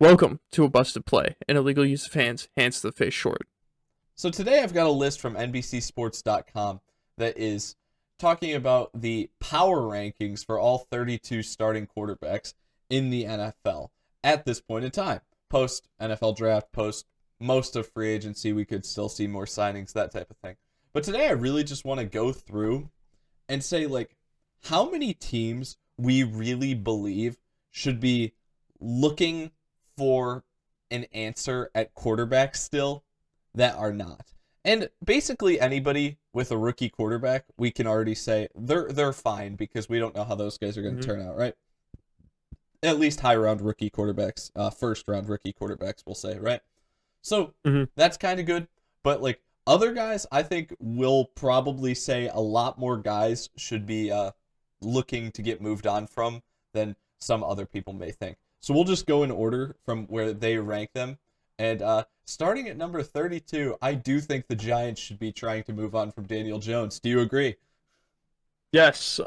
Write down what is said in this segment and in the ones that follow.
Welcome to a busted play, an illegal use of hands to the face short. So today I've got a list from NBCSports.com that is talking about the power rankings for all 32 starting quarterbacks in the NFL at this point in time. Post NFL draft, post most of free agency, we could still see more signings, that type of thing. But today I really just want to go through and say, how many teams we really believe should be looking for an answer at quarterback still that are not. And basically anybody with a rookie quarterback, we can already say they're fine because we don't know how those guys are going to turn out, right? At least high round rookie quarterbacks, first round rookie quarterbacks, we'll say, right? So that's kind of good. But other guys, I think will probably say a lot more guys should be looking to get moved on from than some other people may think. So we'll just go in order from where they rank them. And starting at number 32, I do think the Giants should be trying to move on from Daniel Jones. Do you agree? Yes,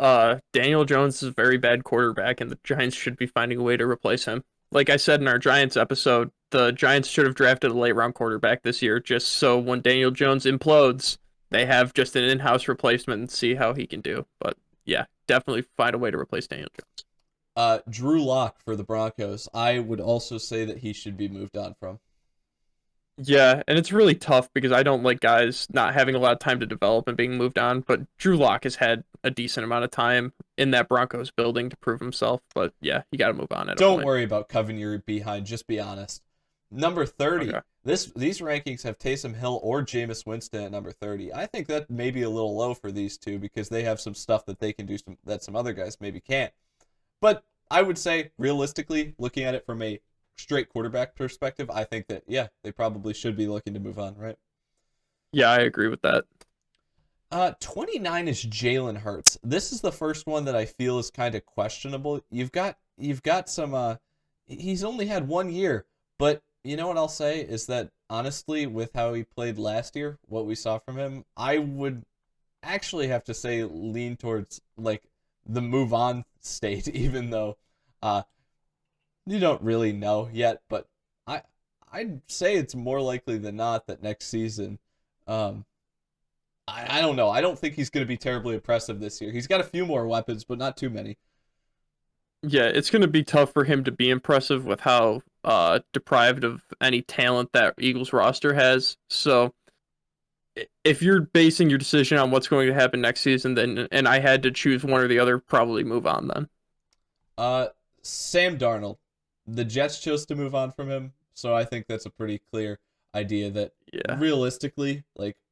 Daniel Jones is a very bad quarterback, and the Giants should be finding a way to replace him. Like I said in our Giants episode, the Giants should have drafted a late-round quarterback this year, just so when Daniel Jones implodes, they have just an in-house replacement and see how he can do. But yeah, definitely find a way to replace Daniel Jones. Drew Lock for the Broncos. I would also say that he should be moved on from. Yeah, and it's really tough because I don't like guys not having a lot of time to develop and being moved on, but Drew Lock has had a decent amount of time in that Broncos building to prove himself, but yeah, you got to move on at a Don't point. worry about covering your behind, just be honest. Number 30. Okay. These rankings have Taysom Hill or Jameis Winston at number 30. I think that may be a little low for these two because they have some stuff that they can do that some other guys maybe can't. But I would say, realistically, looking at it from a straight quarterback perspective, I think that, yeah, they probably should be looking to move on, right? Yeah, I agree with that. 29 is Jalen Hurts. This is the first one that I feel is kind of questionable. You've got some, he's only had 1 year, but you know what I'll say is that, honestly, with how he played last year, what we saw from him, I would actually have to say lean towards, the move on state, even though you don't really know yet, but I'd say it's more likely than not that next season, I don't know. I don't think he's going to be terribly impressive this year. He's got a few more weapons, but not too many. Yeah, it's going to be tough for him to be impressive with how deprived of any talent that Eagles roster has. So if you're basing your decision on what's going to happen next season, then and I had to choose one or the other, probably move on then. Sam Darnold. The Jets chose to move on from him, so I think that's a pretty clear idea that realistically,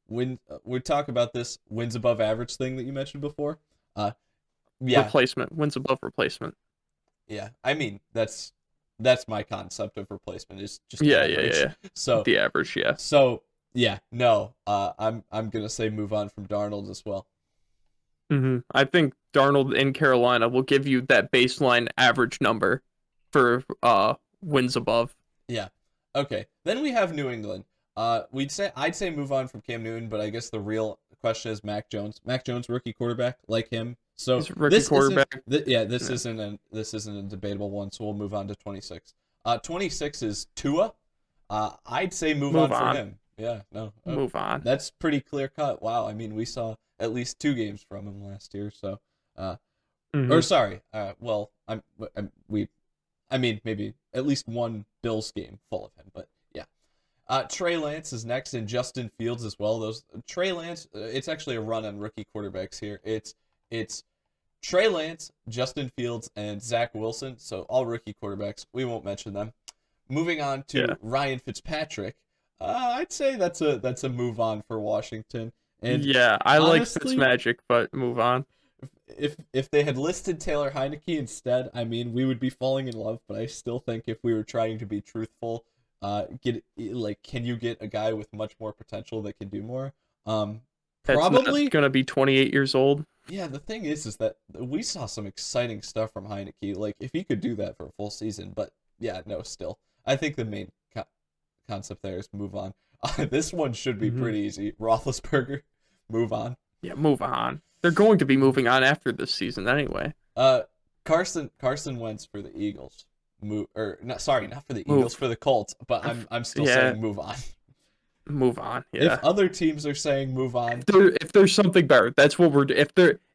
when we talk about this wins above average thing that you mentioned before, replacement wins above replacement. Yeah, I mean that's my concept of replacement is just average. Yeah. So the average, yeah. So yeah, no, I'm gonna say move on from Darnold as well. I think Darnold in Carolina will give you that baseline average number for wins above. Yeah. Okay. Then we have New England. I'd say move on from Cam Newton, but I guess the real question is Mac Jones. Mac Jones, rookie quarterback, like him. So this quarterback. Isn't a debatable one. So we'll move on to 26. 26 is Tua. I'd say move on for him. Yeah. No. Move on. That's pretty clear cut. Wow. I mean, we saw at least 2 games from him last year. So, or sorry. Well, I mean, maybe at least 1 Bills game full of him, but yeah. Trey Lance is next, and Justin Fields as well. Those Trey Lance, it's actually a run on rookie quarterbacks here. It's Trey Lance, Justin Fields, and Zach Wilson. So all rookie quarterbacks. We won't mention them. Moving on to Ryan Fitzpatrick. I'd say that's a move on for Washington. And yeah, I honestly, like Fitzmagic, but move on. If they had listed Taylor Heineke instead, I mean, we would be falling in love. But I still think if we were trying to be truthful, can you get a guy with much more potential that can do more? That's probably gonna be 28 years old. Yeah, the thing is that we saw some exciting stuff from Heineke. Like if he could do that for a full season, but yeah, no, still, I think the main concept there is move on. This one should be pretty easy. Roethlisberger, move on. Yeah, move on. They're going to be moving on after this season anyway. Carson Wentz for the Eagles, move, or not, sorry, not for the Eagles, Move. for the Colts, but I'm still Yeah, saying move on. move on. If Yeah. other teams are saying move on, If there's something better, that's what we're.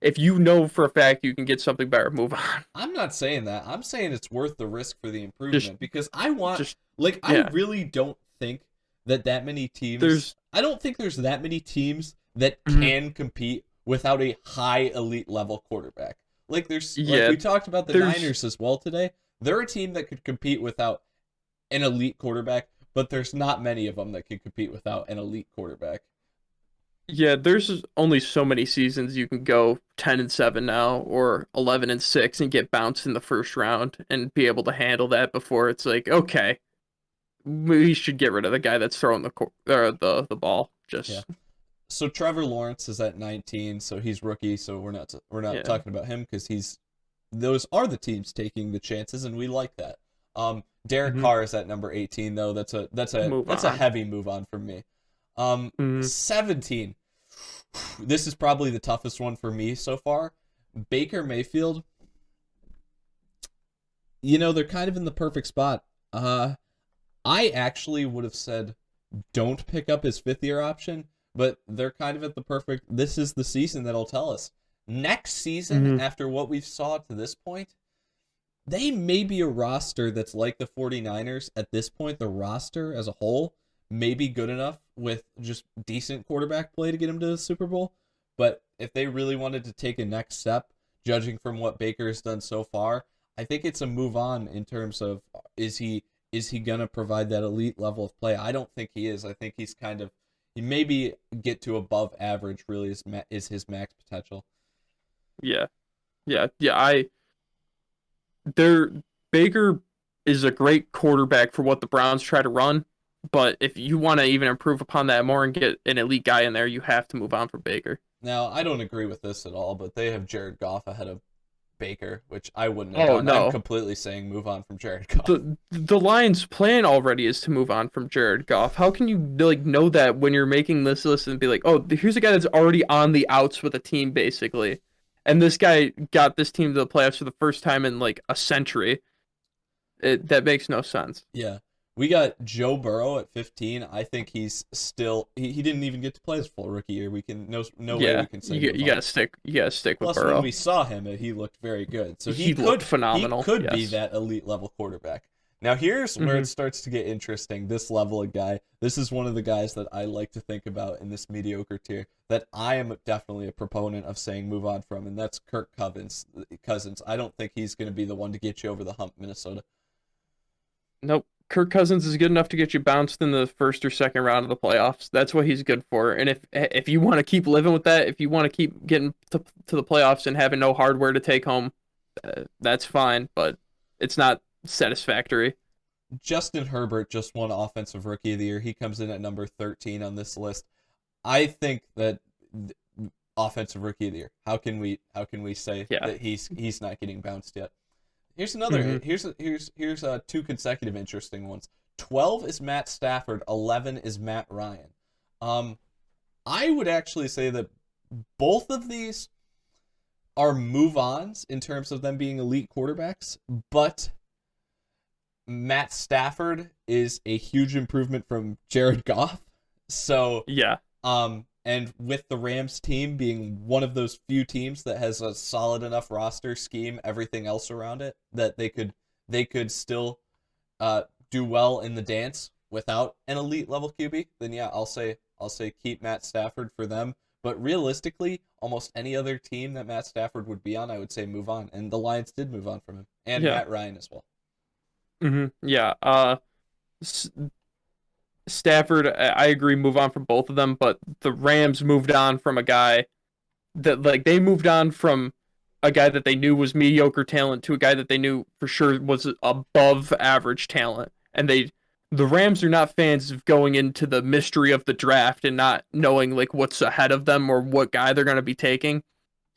If you know for a fact you can get something better, move on. I'm not saying that. I'm saying it's worth the risk for the Just improvement because I want, just like, I yeah. really don't think that many teams, There's I don't think there's that many teams that mhm. can compete without a high elite level quarterback. Like, like Yeah. we talked about the There's Niners as well today. They're a team that could compete without an elite quarterback, but there's not many of them that can compete without an elite quarterback. yeah. There's only so many seasons you can go 10-7 now or 11-6 and get bounced in the first round and be able to handle that before it's like okay, we should get rid of the guy that's throwing the ball. Yeah. Just So Trevor Lawrence is at 19, so he's rookie, so we're not yeah. talking about him because he's those are the teams taking the chances, and we like that. Derek Hmm. Carr is at number 18, though. Move That's a on. heavy move on from me. Hmm. 17. This is probably the toughest one for me so far. Baker Mayfield. They're kind of in the perfect spot. I actually would have said don't pick up his fifth year option, but they're kind of at the perfect. This is the season that'll tell us. Next season, Hmm. after what we've saw to this point, they may be a roster that's like the 49ers. At this point, the roster as a whole may be good enough with just decent quarterback play to get them to the Super Bowl. But if they really wanted to take a next step, judging from what Baker has done so far, I think it's a move on in terms of is he gonna provide that elite level of play? I don't think he is. I think he's kind of he maybe get to above average. Really is his max potential. Yeah. Yeah. Yeah. There Baker is a great quarterback for what the Browns try to run, but if you want to even improve upon that more and get an elite guy in there, you have to move on from Baker. Now I don't agree with this at all, but they have Jared Goff ahead of Baker, which I wouldn't have Oh done. I'm no. completely saying move on from Jared Goff. The Lions' plan already is to move on from Jared Goff. How can you like know that when you're making this list and be like, "Oh, here's a guy that's already on the outs with a team basically." And this guy got this team to the playoffs for the first time in like a century. That makes no sense. Yeah. We got Joe Burrow at 15. I think he's still he didn't even get to play his full rookie year. We can no way we Yeah, can say move you on. gotta stick with Plus when Burrow. we saw him, he looked very good. So He looked he phenomenal. could be Yes. that elite level quarterback. Now here's where it Hmm. starts to get interesting. This level of guy. This is one of the guys that I like to think about in this mediocre tier that I am definitely a proponent of saying move on from, and that's Kirk Cousins. I don't think he's going to be the one to get you over the hump, Minnesota. Nope. Kirk Cousins is good enough to get you bounced in the first or second round of the playoffs. That's what he's good for. And if you want to keep living with that, if you want to keep getting to the playoffs and having no hardware to take home, that's fine. But it's not satisfactory. Justin Herbert just won Offensive Rookie of the Year. He comes in at number 13 on this list. I think that Offensive Rookie of the Year. How can we say Yeah. that he's not getting bounced yet? Here's another. Hmm. Here's two consecutive interesting ones. 12 is Matt Stafford. 11 is Matt Ryan. Um, I would actually say that both of these are move-ons in terms of them being elite quarterbacks, but Matt Stafford is a huge improvement from Jared Goff. So, Yeah. and with the Rams team being one of those few teams that has a solid enough roster scheme, everything else around it, that they could still do well in the dance without an elite level QB, then yeah, I'll say keep Matt Stafford for them. But realistically, almost any other team that Matt Stafford would be on, I would say move on. And the Lions did move on from him. And Yeah. Matt Ryan as well. Yeah. S- Stafford, I agree, move on from both of them, but the Rams moved on from a guy that like they moved on from a guy that they knew was mediocre talent to a guy that they knew for sure was above average talent. And the Rams are not fans of going into the mystery of the draft and not knowing like what's ahead of them or what guy they're going to be taking.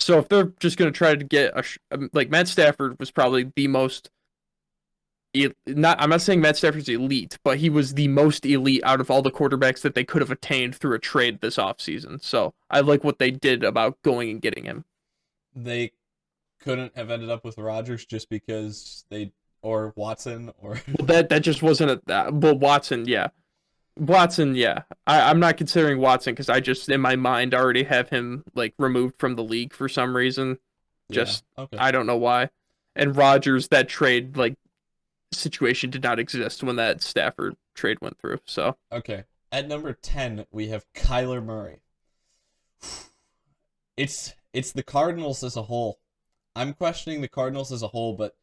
So if they're just going to try to get like Matt Stafford was probably the most not I'm not saying Matt Stafford's elite, but he was the most elite out of all the quarterbacks that they could have attained through a trade this offseason. So I like what they did about going and getting him. They couldn't have ended up with Rodgers just because they or Watson or Well, that just wasn't a that. Well, Watson, yeah, Watson, yeah. I'm not considering Watson because I just in my mind already have him like removed from the league for some reason. yeah. Just Okay. I don't know why. And Rodgers, that trade like situation did not exist when that Stafford trade went through. So Okay. At number 10, we have Kyler Murray. It's the Cardinals as a whole. I'm questioning the Cardinals as a whole, but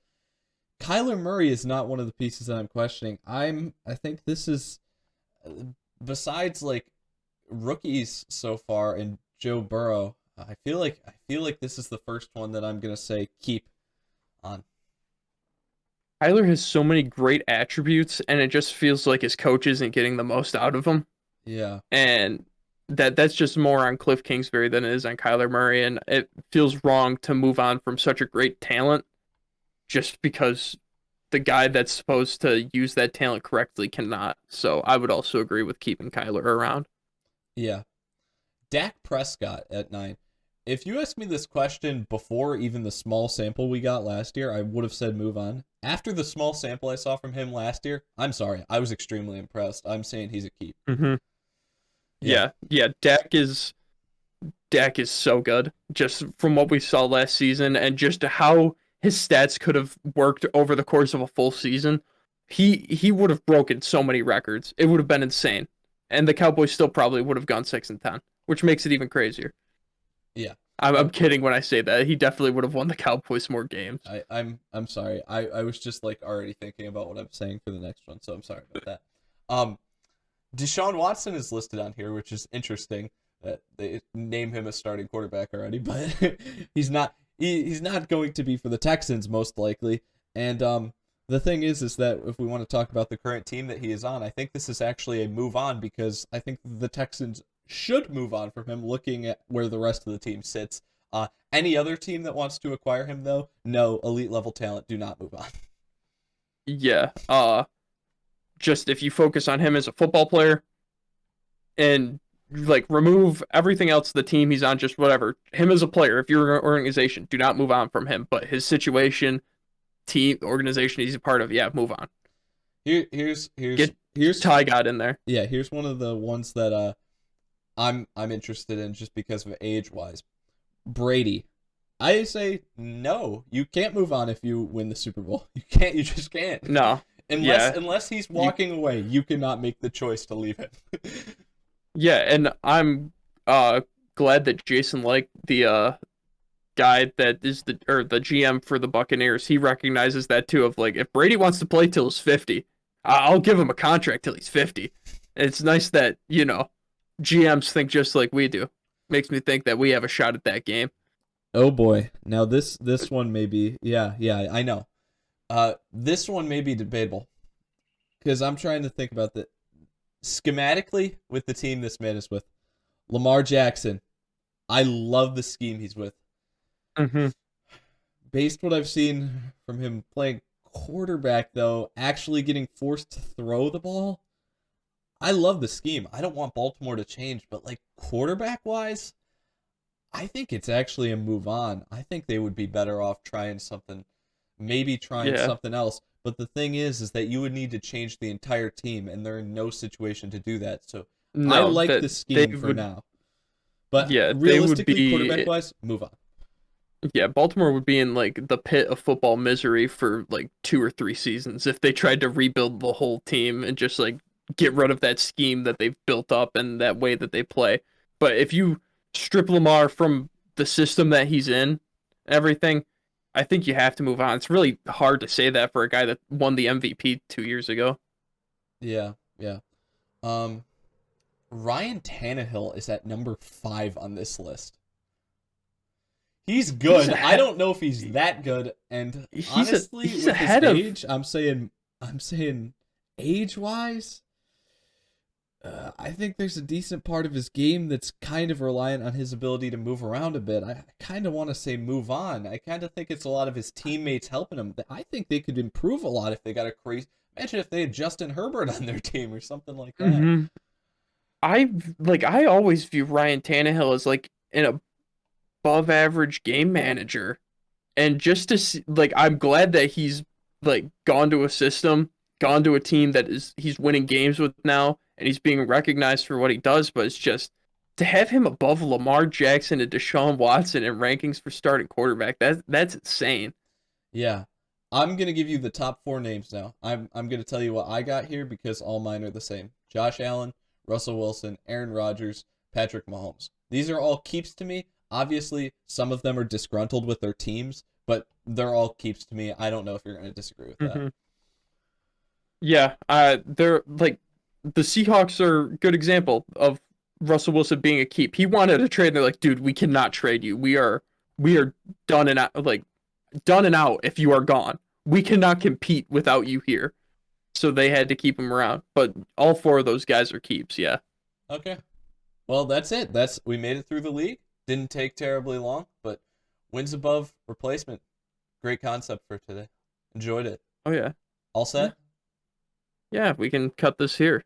Kyler Murray is not one of the pieces that I'm questioning. I think this is besides like rookies so far and Joe Burrow, I feel like this is the first one that I'm going to say keep on. Tyler has so many great attributes, and it just feels like his coach isn't getting the most out of him. Yeah. And that's just more on Cliff Kingsbury than it is on Kyler Murray. And it feels wrong to move on from such a great talent just because the guy that's supposed to use that talent correctly cannot. So I would also agree with keeping Kyler around. Yeah. Dak Prescott at 9. If you asked me this question before even the small sample we got last year, I would have said move on. After the small sample I saw from him last year, I'm sorry. I was extremely impressed. I'm saying he's a keep. Mm-hmm. Yeah. Yeah. Dak is so good. Just from what we saw last season and just how his stats could have worked over the course of a full season. He would have broken so many records. It would have been insane. And the Cowboys still probably would have gone 6-10, which makes it even crazier. Yeah. I'm kidding when I say that. He definitely would have won the Cowboys more games. I'm sorry. I was just like already thinking about what I'm saying for the next one, so I'm sorry about that. Um Deshawn Watson is listed on here, which is interesting that they name him a starting quarterback already, but he's not. He's not going to be for the Texans most likely. And the thing is that if we want to talk about the current team that he is on, I think this is actually a move on because I think the Texans should move on from him, looking at where the rest of the team sits. Any other team that wants to acquire him, though, no elite level talent, do not move on. Yeah. Just if you focus on him as a football player and like remove everything else the team he's on, just whatever. Him as a player, if you're an organization, do not move on from him. But his situation, team, organization he's a part of, yeah, move on. Here's Get Ty God in there. yeah. Here's one of the ones that I'm interested in just because of age wise. Brady. I say no. You can't move on if you win the Super Bowl. You can't. You just can't. No. Unless Yeah. unless he's walking away, you cannot make the choice to leave him. Yeah, and I'm glad that Jason liked the guy that is the GM for the Buccaneers. He recognizes that too of like if Brady wants to play till he's 50, I'll give him a contract till he's 50. And it's nice that, GMs think just like we do. Makes me think that we have a shot at that game. Oh boy. Now this one may be yeah, I know. This one may be debatable because I'm trying to think about that schematically with the team this man is with. Lamar Jackson. I love the scheme he's with. Mm-hmm. Based what I've seen from him playing quarterback though, actually getting forced to throw the ball, I love the scheme. I don't want Baltimore to change, but like quarterback wise, I think it's actually a move on. I think they would be better off trying something, maybe trying Yeah. something else. But the thing is that you would need to change the entire team, and they're in no situation to do that. So I No, like that the they scheme for would now. But yeah, they would realistically, quarterback be wise, move on. yeah, Baltimore would be in like the pit of football misery for like 2 or 3 seasons if they tried to rebuild the whole team and just like get rid of that scheme that they've built up and that way that they play. But if you strip Lamar from the system that he's in, everything, I think you have to move on. It's really hard to say that for a guy that won the MVP 2 years ago. Yeah, yeah. Um, Ryan Tannehill is at number 5 on this list. He's He's good. I ahead. don't know if he's that good. And honestly, He's with his ahead of age, I'm saying age wise, I think there's a decent part of his game that's kind of reliant on his ability to move around a bit. I kind of want to say move on. I kind of think it's a lot of his teammates helping him. I think they could improve a lot if they got a crazy. Imagine if they had Justin Herbert on their team or something like that. hmm I always view Ryan Tannehill as like an above average game manager. And just to see, like, I'm glad that he's like gone to a system, gone to a team that is he's winning games with now, and he's being recognized for what he does. But it's just to have him above Lamar Jackson and Deshaun Watson in rankings for starting quarterback. That's insane. Yeah. I'm going to give you the top four names now. I'm going to tell you what I got here because all mine are the same. Josh Allen, Russell Wilson, Aaron Rodgers, Patrick Mahomes. These are all keeps to me. Obviously, some of them are disgruntled with their teams, but they're all keeps to me. I don't know if you're going to disagree with that. Hmm. Yeah, they're like the Seahawks are a good example of Russell Wilson being a keep. He wanted a trade. And they're like, dude, we cannot trade you. We are done and out. Like done and out if you are gone. We cannot compete without you here. So they had to keep him around. But all four of those guys are keeps, yeah. Okay. Well, that's it. We made it through the league. Didn't take terribly long, but wins above replacement. Great concept for today. Enjoyed it. Oh yeah. All Yeah. set? Yeah, we can cut this here.